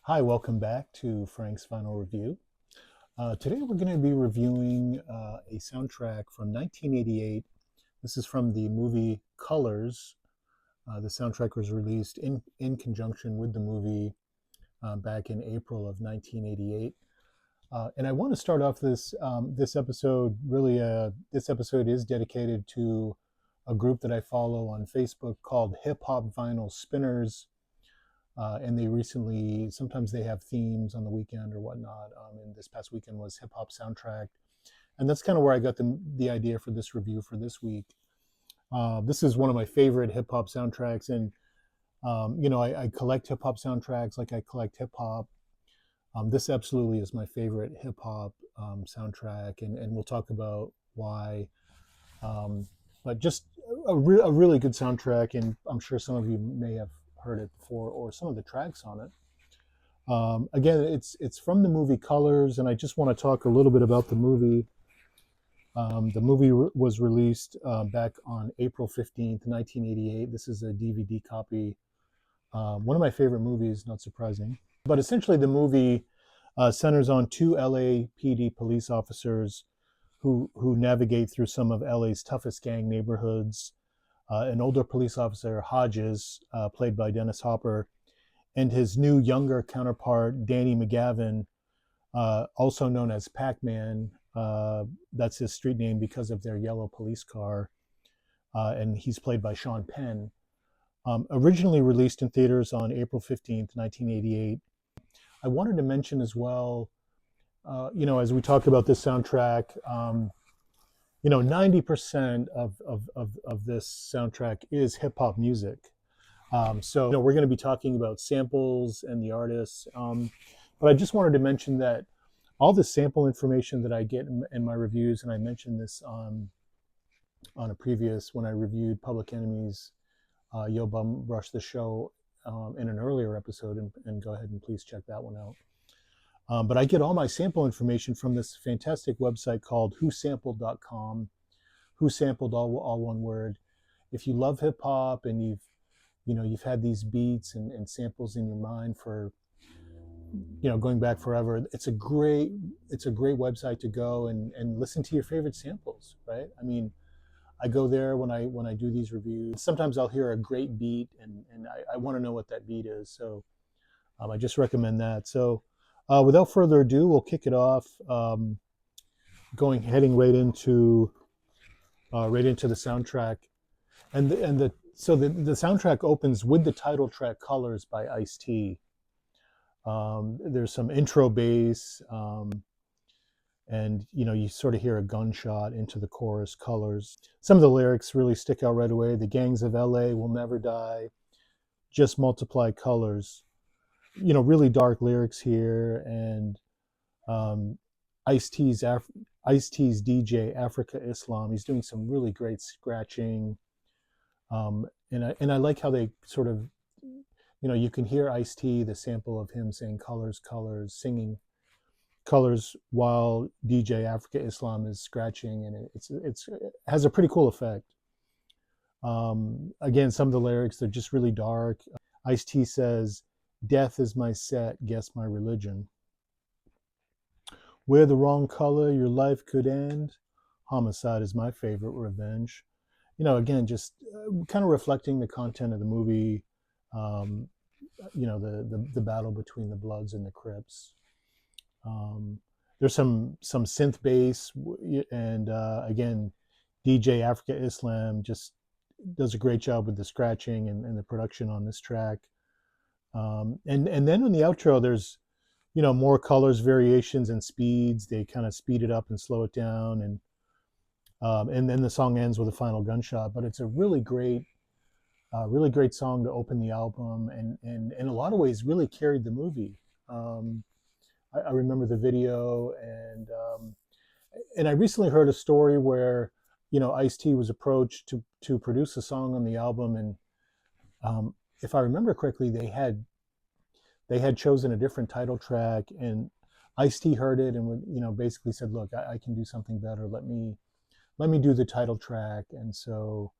Hi, welcome back to Frank's Final Review. Today we're going to be reviewing a soundtrack from 1988. This is from the movie Colors. The soundtrack was released in conjunction with the movie back in April of 1988. And I want to start off this episode. Really, this episode is dedicated to a group that I follow on Facebook called Hip Hop Vinyl Spinners. And they recently, sometimes they have themes on the weekend or whatnot. And this past weekend was hip hop soundtrack. And that's kind of where I got the idea for this review for this week. This is one of my favorite hip hop soundtracks. And, I collect hip hop soundtracks like I collect hip hop. This absolutely is my favorite hip hop soundtrack. And we'll talk about why. But just a really good soundtrack. And I'm sure some of you may have heard it before, or some of the tracks on it. Again, it's from the movie Colors, and I just want to talk a little bit about the movie. The movie was released back on April 15th, 1988. This is a DVD copy. One of my favorite movies, not surprising. But essentially, the movie centers on two LAPD police officers who navigate through some of LA's toughest gang neighborhoods. An older police officer, Hodges, played by Dennis Hopper, and his new younger counterpart, Danny McGavin, also known as Pac-Man. That's his street name because of their yellow police car. And he's played by Sean Penn. Originally released in theaters on April 15th, 1988. I wanted to mention as well, as we talk about this soundtrack, 90% of this soundtrack is hip hop music. So we're going to be talking about samples and the artists. But I just wanted to mention that all the sample information that I get in my reviews, and I mentioned this on a previous, when I reviewed Public Enemy's Yo Bum Rush the Show in an earlier episode, and go ahead and please check that one out. But I get all my sample information from this fantastic website called whosampled.com. Who Sampled, all one word. If you love hip hop and you've had these beats and samples in your mind for going back forever, it's a great website to go and listen to your favorite samples, right? I mean, I go there when I do these reviews. Sometimes I'll hear a great beat and I want to know what that beat is. So I just recommend that. So without further ado, we'll kick it off, heading right into the soundtrack, and the soundtrack opens with the title track "Colors" by Ice-T. There's some intro bass, and you sort of hear a gunshot into the chorus, "Colors." Some of the lyrics really stick out right away. The gangs of LA will never die, just multiply colors. Really dark lyrics here, and Ice-T's DJ Africa Islam. He's doing some really great scratching, and I like how they sort of, you can hear Ice-T, the sample of him saying "colors, colors," singing "colors" while DJ Africa Islam is scratching, and it has a pretty cool effect. Again, some of the lyrics, they're just really dark. Ice-T says, "Death is my set, guess my religion. Wear the wrong color, your life could end. Homicide is my favorite revenge." Again, just kind of reflecting the content of the movie. The battle between the Bloods and the Crips. There's some synth bass, and again, DJ Africa Islam just does a great job with the scratching and the production on this track. And then on the outro, there's more colors, variations, and speeds. They kind of speed it up and slow it down, and then the song ends with a final gunshot. But it's a really great song to open the album, and in a lot of ways really carried the movie. I remember the video, and I recently heard a story where Ice-T was approached to produce a song on the album, and if I remember correctly, they had chosen a different title track, and Ice-T heard it and basically said, "Look, I can do something better. Let me do the title track." And so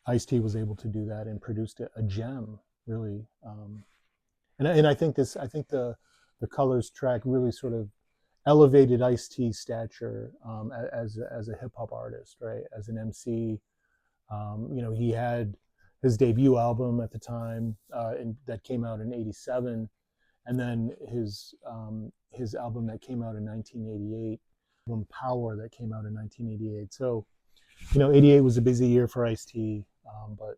Ice-T was able to do that and produced a gem, really. And I think the Colors track really sort of elevated Ice-T's stature as a hip hop artist, right? As an MC, you know, he had his debut album at the time, that came out in '87, and then his album that came out in 1988, album Power, that came out in 1988. So, you know, '88 was a busy year for Ice-T, but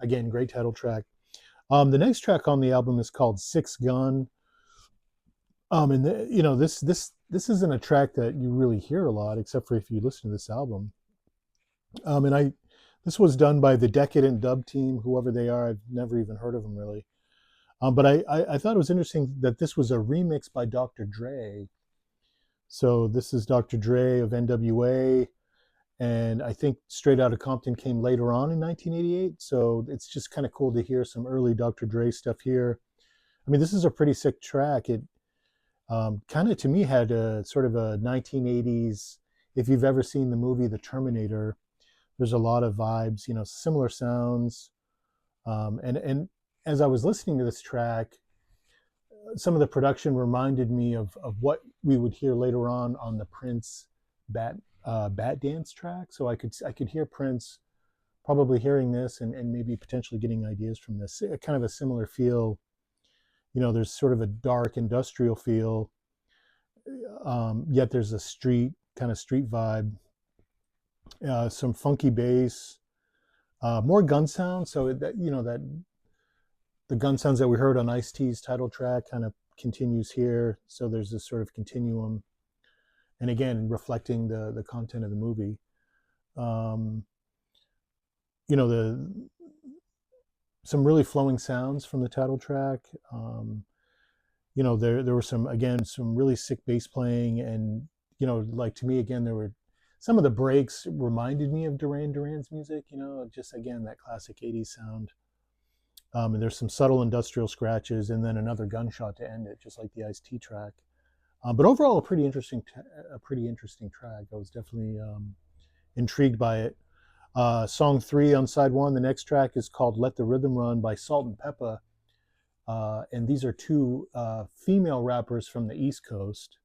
again, great title track. The next track on the album is called Six Gun. And you know, this isn't a track that you really hear a lot, except for if you listen to this album. And this was done by the Decadent dub team, whoever they are. I've never even heard of them really. But I thought it was interesting that this was a remix by Dr. Dre. So this is Dr. Dre of NWA, and I think Straight Outta Compton came later on in 1988. So it's just kind of cool to hear some early Dr. Dre stuff here. I mean, this is a pretty sick track. It kind of, to me, had a sort of a 1980s. If you've ever seen the movie The Terminator, there's a lot of vibes, you know, similar sounds. And as I was listening to this track, some of the production reminded me of what we would hear later on the Prince Bat Dance track. So I could hear Prince probably hearing this and maybe potentially getting ideas from this. Kind of a similar feel. You know, there's sort of a dark industrial feel, yet there's a street vibe, some funky bass, more gun sounds. So that, you know, that the gun sounds that we heard on Ice-T's title track kind of continues here. So there's this sort of continuum, and again, reflecting the content of the movie. You know, some really flowing sounds from the title track. You know, there were some really sick bass playing, and you know, like, to me, again, there were some of the breaks reminded me of Duran Duran's music. You know, just again that classic '80s sound. And there's some subtle industrial scratches, and then another gunshot to end it, just like the Ice-T track. But overall, a pretty interesting track. I was definitely intrigued by it. Song 3 on side 1, the next track, is called Let the Rhythm Run by Salt-N-Pepa. And these are two female rappers from the East Coast.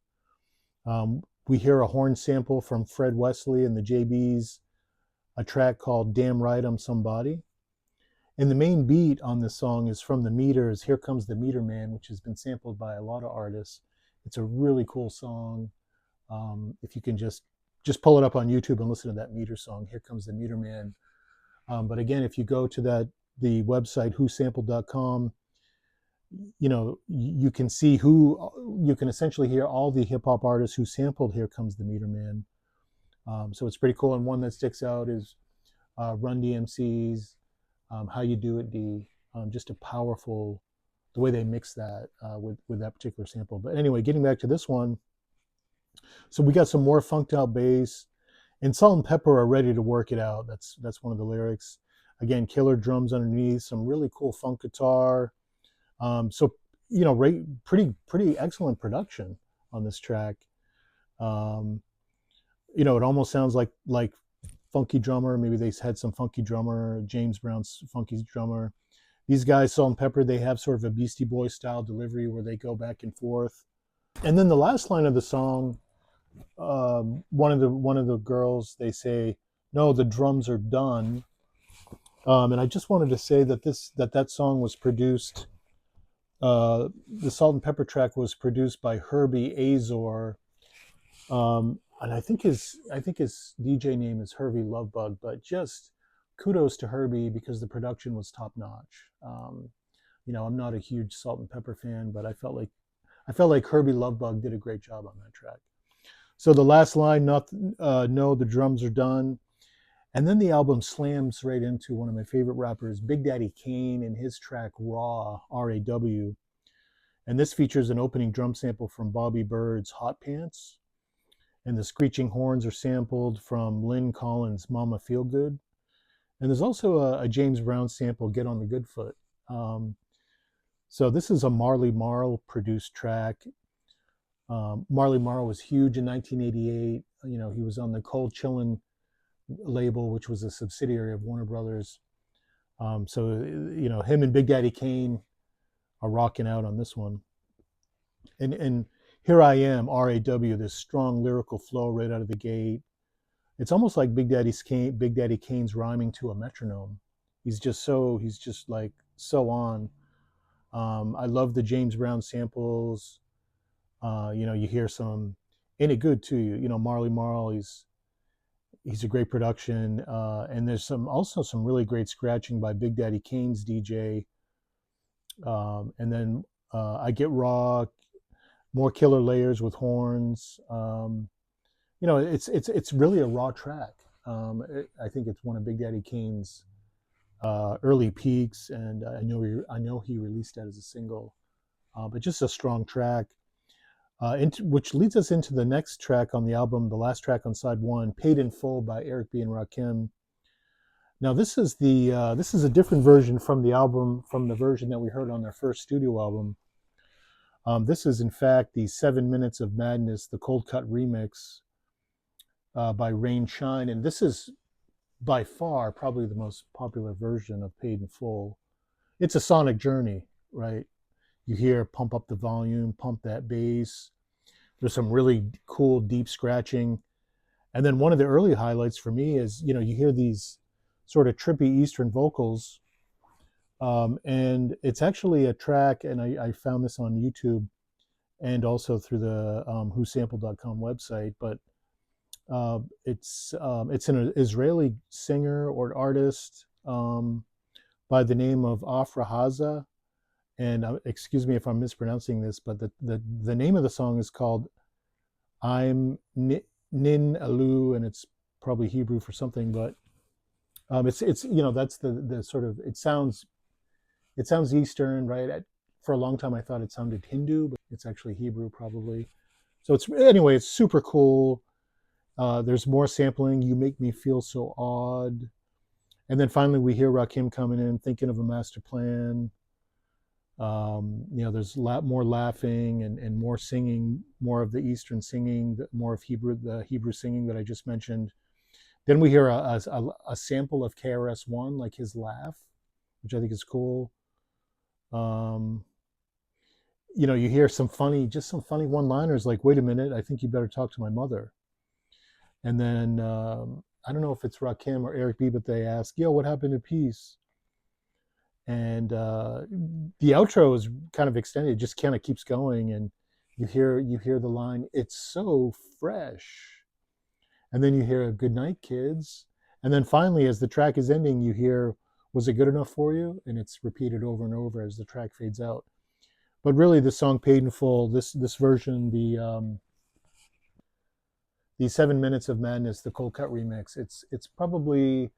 We hear a horn sample from Fred Wesley and the JBs, a track called Damn Right I'm Somebody. And the main beat on this song is from the Meters, Here Comes the Meter Man, which has been sampled by a lot of artists. It's a really cool song. If you can just pull it up on YouTube and listen to that Meter song, Here Comes the Meter Man. But again, if you go to the website whosampled.com, you know, you can see you can essentially hear all the hip hop artists who sampled Here Comes the Meter Man. So it's pretty cool. And one that sticks out is Run DMC's How You Do It, D. Just a powerful, the way they mix that with that particular sample. But anyway, getting back to this one. So we got some more funked out bass, and Salt-N-Pepa are ready to work it out. That's one of the lyrics. Again, killer drums underneath, some really cool funk guitar. So, you know, pretty excellent production on this track. You know, it almost sounds like funky drummer. Maybe they had some funky drummer, James Brown's funky drummer. These guys, Salt-N-Pepa, they have sort of a Beastie Boys style delivery where they go back and forth. And then the last line of the song, one of the girls, they say, "No, the drums are done." And I just wanted to say that that song was produced. The Salt-N-Pepa track was produced by Herbie Azor, and I think his DJ name is Herbie Lovebug. But just kudos to Herbie, because the production was top notch. You know, I'm not a huge Salt-N-Pepa fan, but I felt like Herbie Lovebug did a great job on that track. So the last line, no, the drums are done. And then the album slams right into one of my favorite rappers, Big Daddy Kane, and his track Raw, R-A-W. And this features an opening drum sample from Bobby Bird's Hot Pants. And the screeching horns are sampled from Lynn Collins' Mama Feel Good. And there's also a James Brown sample, Get on the Good Foot. So this is a Marley Marl produced track. Marley Marl was huge in 1988. You know, he was on the Cold Chillin' label, which was a subsidiary of Warner Brothers. So, you know, him and Big Daddy Kane are rocking out on this one. And here I am, RAW, this strong lyrical flow right out of the gate. It's almost like Big Daddy Kane's rhyming to a metronome. He's just like so on. I love the James Brown samples. You hear some Ain't It Good to You. Marley Marl. He's a great production, and there's some really great scratching by Big Daddy Kane's DJ. And then I Get Raw, more killer layers with horns. It's really a raw track. I think it's one of Big Daddy Kane's early peaks, and I know he released that as a single, but just a strong track. Which leads us into the next track on the album, the last track on side one, "Paid in Full" by Eric B. and Rakim. Now this is a different version from the album, from the version that we heard on their first studio album. This is in fact the 7 Minutes of Madness, the cold cut remix by Shan, and this is by far probably the most popular version of "Paid in Full." It's a sonic journey, right? You hear pump up the volume, pump that bass. There's some really cool deep scratching. And then one of the early highlights for me is, you hear these sort of trippy Eastern vocals. And it's actually a track, and I found this on YouTube and also through the whosampled.com website, but it's an Israeli singer or artist by the name of Afra Haza. And excuse me if I'm mispronouncing this, but the name of the song is called "I'm Nin Alu," and it's probably Hebrew for something. But it's that's the sort of, it sounds Eastern, right? For a long time I thought it sounded Hindu, but it's actually Hebrew probably. So it's super cool. There's more sampling. "You Make Me Feel So Odd," and then finally we hear Rakim coming in, "Thinking of a Master Plan." There's a lot more laughing and more singing, more of the Eastern singing, more of the Hebrew singing that I just mentioned. Then we hear a sample of KRS-One, like his laugh, which I think is cool. You hear some funny one-liners like, "Wait a minute, I think you better talk to my mother." And then I don't know if it's Rakim or Eric B, but they ask, "Yo, what happened to peace?" And the outro is kind of extended; it just kind of keeps going, and you hear the line, "It's so fresh," and then you hear "Good night, kids," and then finally, as the track is ending, you hear, "Was it good enough for you?" And it's repeated over and over as the track fades out. But really, the song "Paid in Full," this version, the 7 Minutes of Madness, the cold cut remix, it's probably,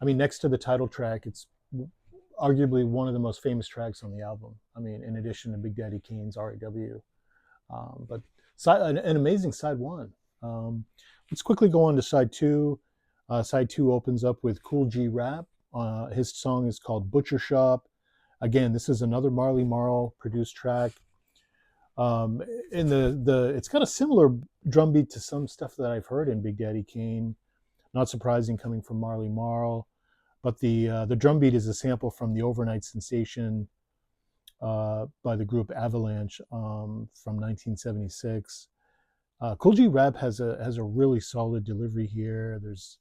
I mean, next to the title track, it's arguably one of the most famous tracks on the album. I mean, in addition to Big Daddy Kane's RAW, but an amazing side one. Let's quickly go on to side two. Side two opens up with Kool G Rap. His song is called "Butcher Shop." Again, this is another Marley Marl produced track. In it's got a similar drum beat to some stuff that I've heard in Big Daddy Kane. Not surprising coming from Marley Marl. But the drum beat is a sample from the Overnight Sensation by the group Avalanche from 1976. Kool G Rap has a really solid delivery here. There's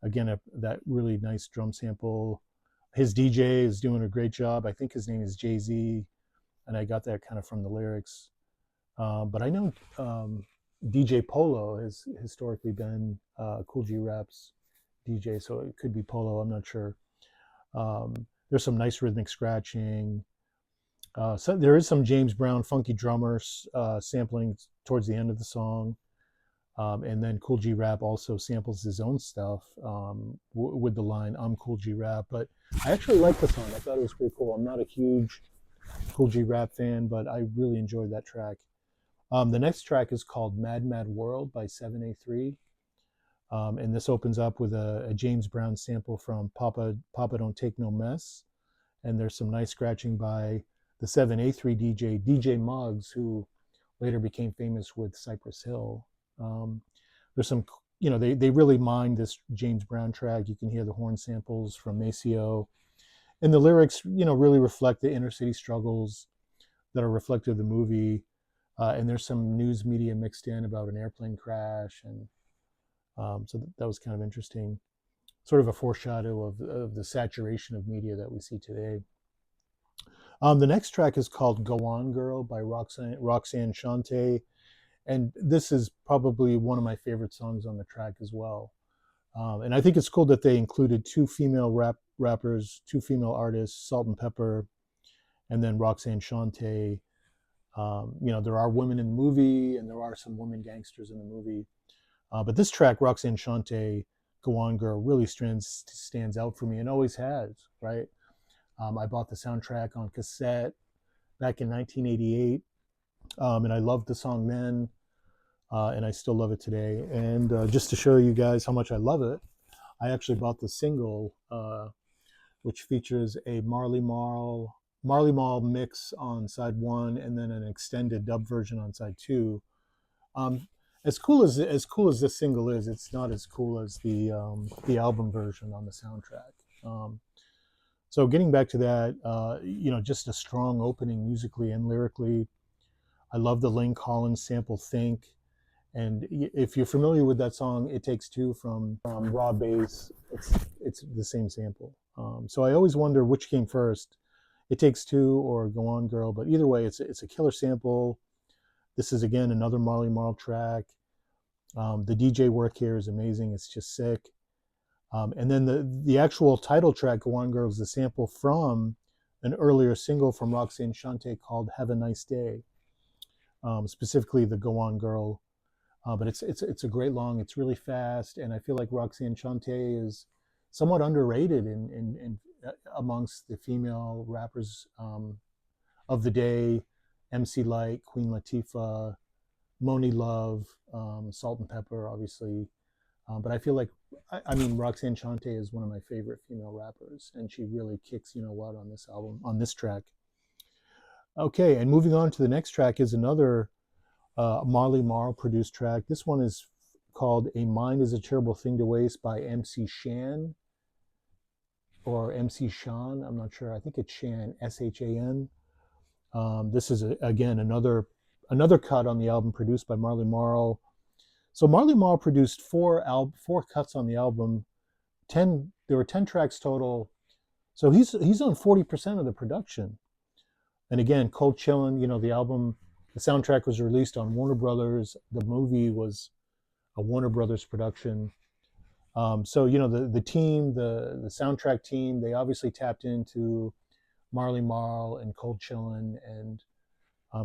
again that really nice drum sample. His DJ is doing a great job. I think his name is Jay-Z, and I got that kind of from the lyrics. But I know DJ Polo has historically been Kool G Rap's DJ, so it could be Polo, I'm not sure. There's some nice rhythmic scratching. So there is some James Brown funky drummers sampling towards the end of the song. And then Kool G Rap also samples his own stuff with the line, "I'm Kool G Rap." But I actually like the song. I thought it was pretty cool. I'm not a huge Kool G Rap fan, but I really enjoyed that track. The next track is called "Mad Mad World" by 7A3. And this opens up with a James Brown sample from Papa Don't Take No Mess. And there's some nice scratching by the 7A3 DJ Muggs, who later became famous with Cypress Hill. There's some, they really mined this James Brown track. You can hear the horn samples from Maceo. And the lyrics, really reflect the inner city struggles that are reflective of the movie. And there's some news media mixed in about an airplane crash, and so that was kind of interesting. Sort of a foreshadow of the saturation of media that we see today. The next track is called "Go On Girl" by Roxanne Shante, and this is probably one of my favorite songs on the track as well. And I think it's cool that they included two female rappers, two female artists, Salt-N-Pepa, and then Roxanne Shante. There are women in the movie, and there are some women gangsters in the movie. But this track, Roxanne Shante, "Go On Girl," really stands out for me and always has, right? I bought the soundtrack on cassette back in 1988, and I loved the song then, and I still love it today. And just to show you guys how much I love it, I actually bought the single, which features a Marley Marl mix on side one, and then an extended dub version on side two. As cool as this single is, it's not as cool as the album version on the soundtrack. So getting back to that, just a strong opening musically and lyrically. I love the Lynn Collins sample "Think," and if you're familiar with that song, "It Takes Two" from Raw Bass, it's the same sample. So I always wonder which came first, "It Takes Two" or "Go On Girl," but either way, it's a killer sample. This is again another Marley Marl track. The DJ work here is amazing. It's just sick. And then the actual title track, "Go On Girl," is the sample from an earlier single from Roxanne Shante called "Have a Nice Day." Specifically the "Go On Girl." But it's a great long. It's really fast, and I feel like Roxanne Shante is somewhat underrated in amongst the female rappers of the day. MC Lyte, Queen Latifah, Moni Love, Salt-N-Pepa, obviously. But I feel like, Roxanne Shante is one of my favorite female rappers, and she really kicks what on this album, on this track. Okay, and moving on to the next track is another Marley Marl produced track. This one is called "A Mind Is a Terrible Thing to Waste" by MC Shan, or MC Shan, I'm not sure. I think it's Shan, S-H-A-N. This is, again, another cut on the album produced by Marley Marl. So Marley Marl produced four cuts on the album. There were 10 tracks total. So he's on 40% of the production. And again, Cold Chillin', the soundtrack was released on Warner Brothers. The movie was a Warner Brothers production. So the team, the soundtrack team, they obviously tapped into Marley Marl and Cold Chillin', and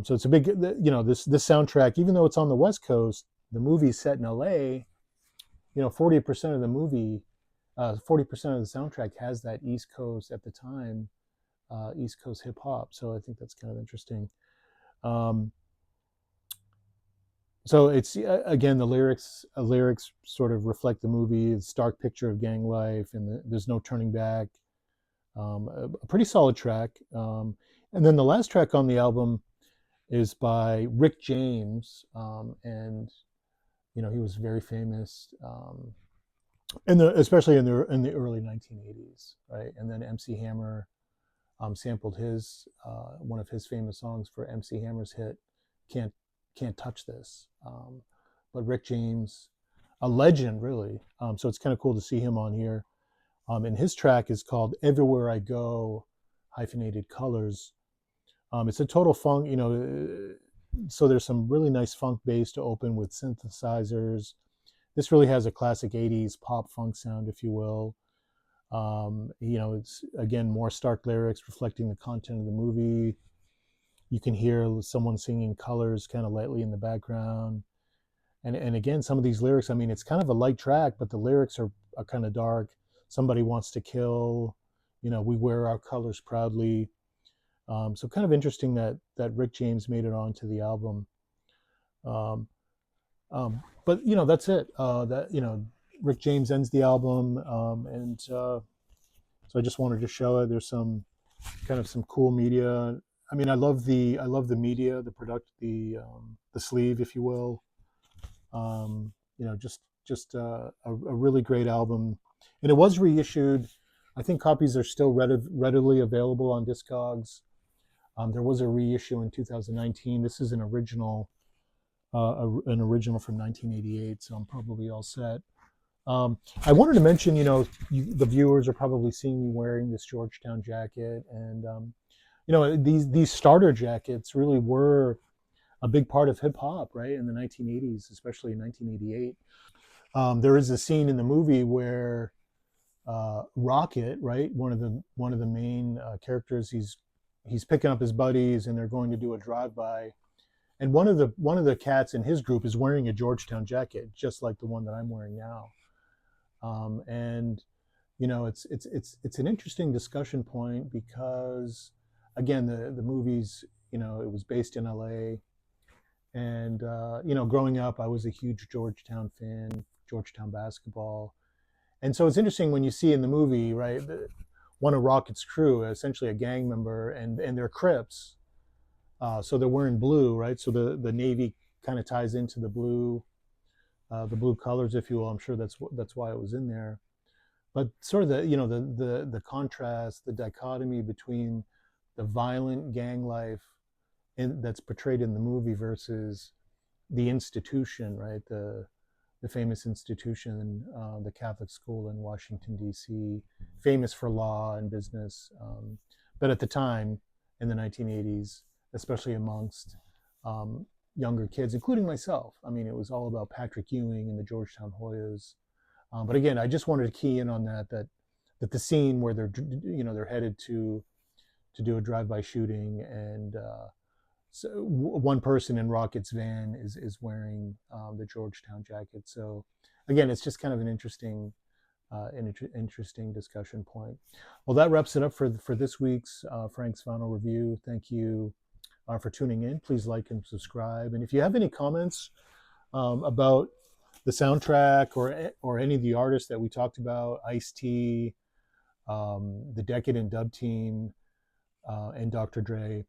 so it's a big, this soundtrack, even though it's on the West Coast, the movie's set in LA. 40% of the movie, 40% of the soundtrack has that East Coast, at the time, East Coast hip hop. So I think that's kind of interesting. So it's, again, the lyrics sort of reflect the movie, the stark picture of gang life, and there's no turning back. A pretty solid track. And then the last track on the album is by Rick James, and he was very famous, especially in the early 1980s, right? And then MC Hammer sampled one of his famous songs for MC Hammer's hit "Can't Touch This." But Rick James, a legend, really. So it's kind of cool to see him on here. And his track is called "Everywhere I Go," hyphenated colors. It's a total funk, so there's some really nice funk bass to open with synthesizers. This really has a classic 80s pop funk sound, if you will. It's, again, more stark lyrics reflecting the content of the movie. You can hear someone singing "Colors" kind of lightly in the background. And again, some of these lyrics, it's kind of a light track, but the lyrics are kind of dark. Somebody wants to kill, we wear our colors proudly. So kind of interesting that Rick James made it onto the album. But that's it. Rick James ends the album, and so I just wanted to show it. There's some cool media. I love the media, the sleeve, if you will. Just a really great album, and it was reissued. I think copies are still readily available on Discogs. There was a reissue in 2019. This is an original from 1988, so I'm probably all set. I wanted to mention, the viewers are probably seeing me wearing this Georgetown jacket, and these starter jackets really were a big part of hip hop, right, in the 1980s, especially in 1988. There is a scene in the movie where Rocket, right, one of the main characters, he's picking up his buddies, and they're going to do a drive by, and one of the cats in his group is wearing a Georgetown jacket, just like the one that I'm wearing now. And it's an interesting discussion point because, again, the movies, it was based in LA, and growing up, I was a huge Georgetown fan, Georgetown basketball, and so it's interesting when you see in the movie, right, one of Rocket's crew, essentially a gang member, and they're Crips, so they're wearing blue, right? So the navy kind of ties into the blue colors, if you will. I'm sure that's why it was in there. But sort of the contrast, the dichotomy between the violent gang life that's portrayed in the movie versus the institution, right? The famous institution, the Catholic school in Washington D.C., famous for law and business, but at the time in the 1980s, especially amongst younger kids, including myself. I mean, it was all about Patrick Ewing and the Georgetown Hoyas. But again, I just wanted to key in on that the scene where they're headed to do a drive-by shooting, and so one person in Rocket's van is wearing the Georgetown jacket. So again, it's just kind of an interesting discussion point. Well, that wraps it up for this week's Frank's Final Review. Thank you for tuning in. Please like and subscribe. And if you have any comments about the soundtrack or any of the artists that we talked about, Ice-T, the Decadent Dub Team, and Dr. Dre,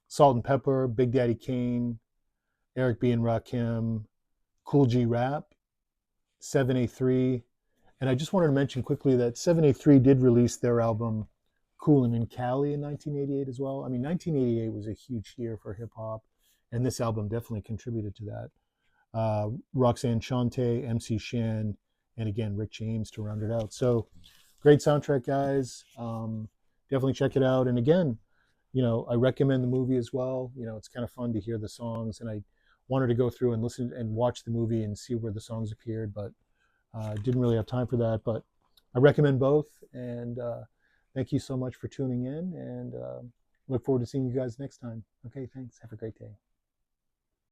Salt-N-Pepa, Big Daddy Kane, Eric B. and Rakim, Kool G Rap, 7A3. And I just wanted to mention quickly that 7A3 did release their album Koolin' in Cali in 1988 as well. I mean, 1988 was a huge year for hip hop, and this album definitely contributed to that. Roxanne, Shante, MC Shan, and again, Rick James to round it out. So great soundtrack, guys. Definitely check it out. And again, I recommend the movie as well. It's kind of fun to hear the songs, and I wanted to go through and listen and watch the movie and see where the songs appeared, but didn't really have time for that. But I recommend both, and thank you so much for tuning in, and look forward to seeing you guys next time. Okay, thanks. Have a great day.